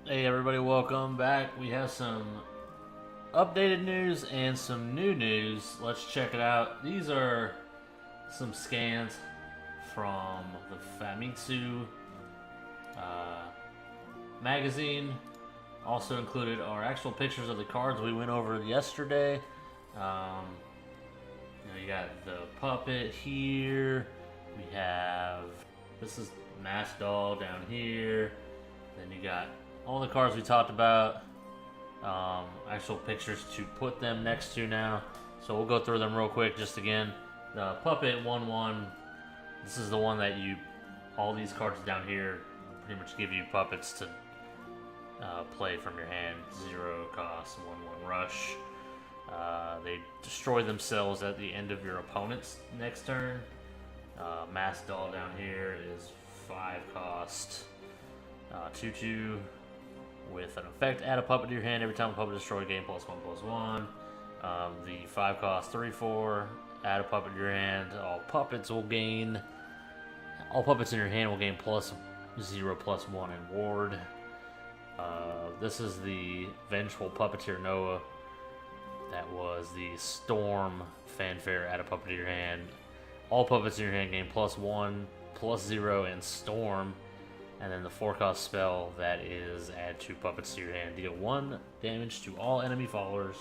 Hey everybody, welcome back. We have some updated news and some new news. Let's check it out. These are some scans from the Famitsu magazine. Also included are actual pictures of the cards we went over yesterday. You got the puppet here. We have, this is Mask Doll down here. Then you got all the cards we talked about, actual pictures to put them next to now. So we'll go through them real quick just again. The Puppet 1-1, this is the one that all these cards down here pretty much give you puppets to play from your hand. 0 cost, 1-1 rush. They destroy themselves at the end of your opponent's next turn. Mask Doll down here is 5 cost. 2/2 with an effect. Add a puppet to your hand every time a puppet is destroyed. Gain +1/+1. The 5 cost 3/4. Add a puppet to your hand. All puppets in your hand will gain +0/+1 in ward. This is the Vengeful Puppeteer Noah. That was the Storm Fanfare. Add a puppet to your hand. All puppets in your hand gain +1/+0 and Storm. And then the 4-cost spell that is add 2 puppets to your hand. Deal 1 damage to all enemy followers.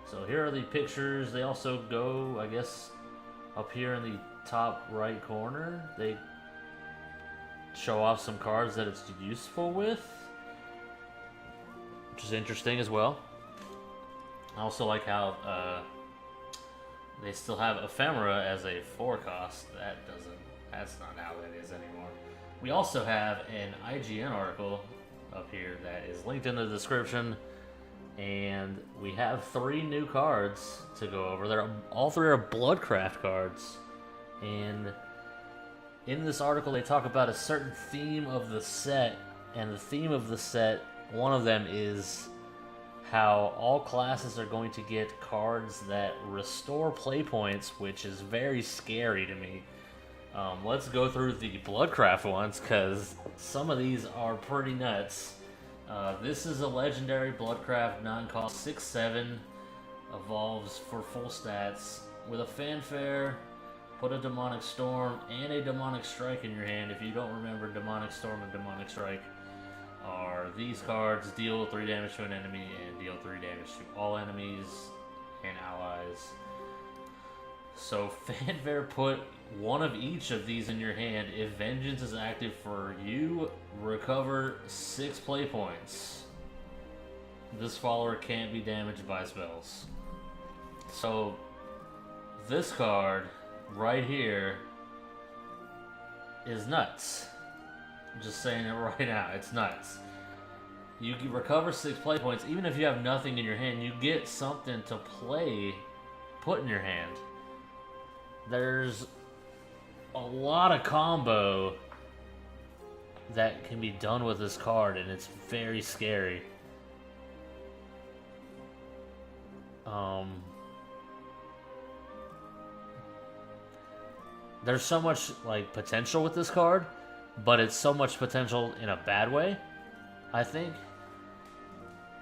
So here are the pictures. They also go, I guess, up here in the top right corner. They show off some cards that it's useful with, which is interesting as well. I also like how they still have Ephemera as a 4-cost. That's not how that is anymore. We also have an IGN article up here that is linked in the description, and we have 3 new cards to go over. All 3 are Bloodcraft cards, and in this article they talk about a certain theme of the set, and the theme of the set, one of them is how all classes are going to get cards that restore play points, which is very scary to me. Let's go through the Bloodcraft ones, because some of these are pretty nuts. This is a legendary Bloodcraft 9-cost 6/7. Evolves for full stats. With a fanfare, put a Demonic Storm and a Demonic Strike in your hand. If you don't remember, Demonic Storm and Demonic Strike are these cards. Deal 3 damage to an enemy and deal 3 damage to all enemies and allies. So fanfare, put 1 of each of these in your hand. If Vengeance is active for you, recover 6 play points. This follower can't be damaged by spells. So this card right here is nuts. I'm just saying it right now, it's nuts. You can recover 6 play points even if you have nothing in your hand. You get something to put in your hand. There's a lot of combo that can be done with this card, and it's very scary. There's so much potential with this card, but it's so much potential in a bad way. I think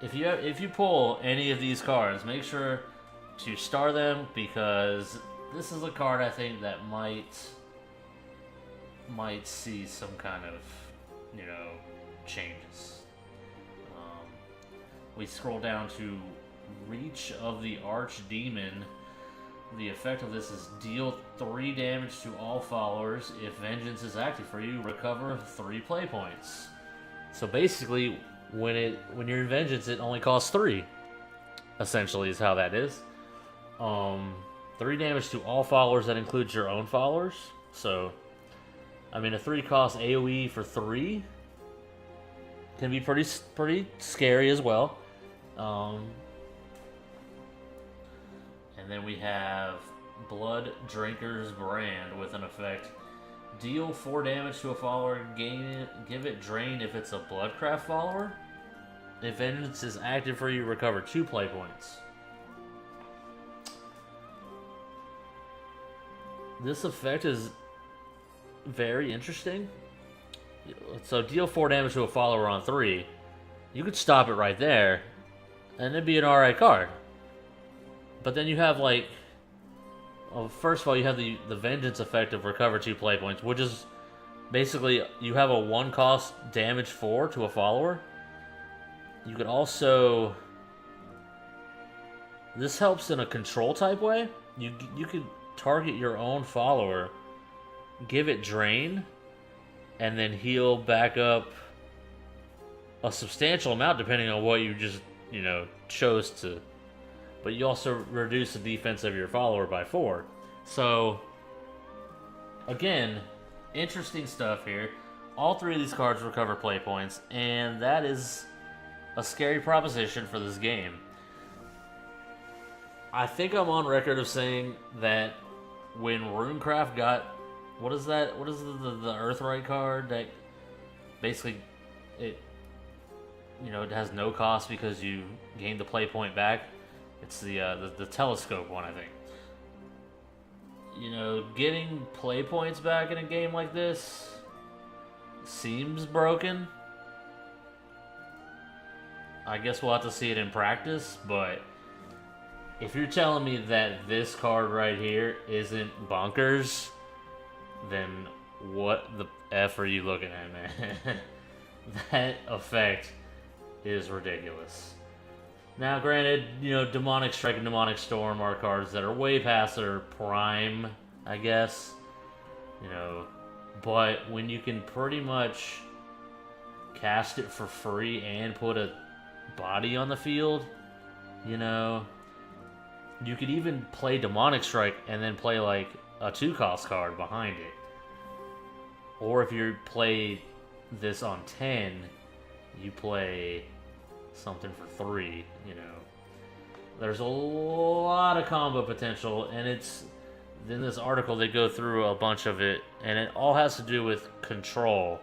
if you pull any of these cards, make sure to star them, because this is a card I think that might see some kind of, changes. We scroll down to Reach of the Archdemon. The effect of this is deal 3 damage to all followers. If Vengeance is active for you, recover 3 play points. So basically, when you're in Vengeance, it only costs 3. Essentially, is how that is. 3 damage to all followers. That includes your own followers. So, I mean, a 3-cost AoE for 3 can be pretty scary as well. And then we have Blood Drinker's Brand with an effect. Deal 4 damage to a follower, give it Drain if it's a Bloodcraft follower. If Vengeance is active for you, recover 2 play points. This effect is very interesting. So deal 4 damage to a follower on 3. you could stop it right there, and it'd be an alright card. But then you have, like... Well, first of all, you have the Vengeance effect of recover 2 play points, which is basically you have a 1-cost damage 4 to a follower. You can also... This helps in a control type way. You could target your own follower, give it drain, and then heal back up a substantial amount depending on what you just, chose to. But you also reduce the defense of your follower by 4. So, again, interesting stuff here. All 3 of these cards recover play points, and that is a scary proposition for this game. I think I'm on record of saying that when Runecraft got... What is that? What is the Earthright card that basically it has no cost because you gain the play point back? It's the telescope one, I think. Getting play points back in a game like this seems broken. I guess we'll have to see it in practice, but if you're telling me that this card right here isn't bonkers, then what the F are you looking at, man? That effect is ridiculous. Now, granted, Demonic Strike and Demonic Storm are cards that are way past their prime, I guess. But when you can pretty much cast it for free and put a body on the field, you could even play Demonic Strike and then play like a 2-cost card behind it. Or if you play this on 10, you play something for 3, There's a lot of combo potential, and it's... In this article, they go through a bunch of it, and it all has to do with control.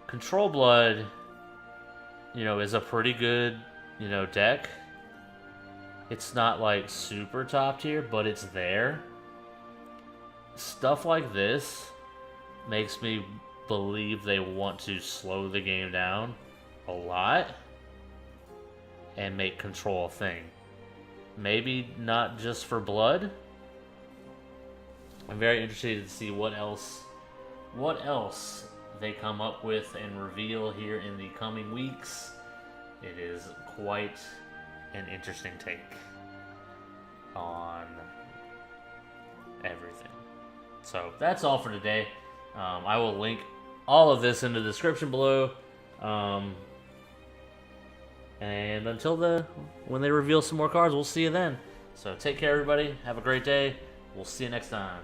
Control Blood, is a pretty good, deck. It's not, like, super top tier, but it's there. Stuff like this makes me believe they want to slow the game down a lot and make control a thing. Maybe not just for Blood. I'm very interested to see what else they come up with and reveal here in the coming weeks. It is quite an interesting take on everything. So that's all for today. I will link all of this in the description below. And until when they reveal some more cards, we'll see you then. So take care, everybody. Have a great day. We'll see you next time.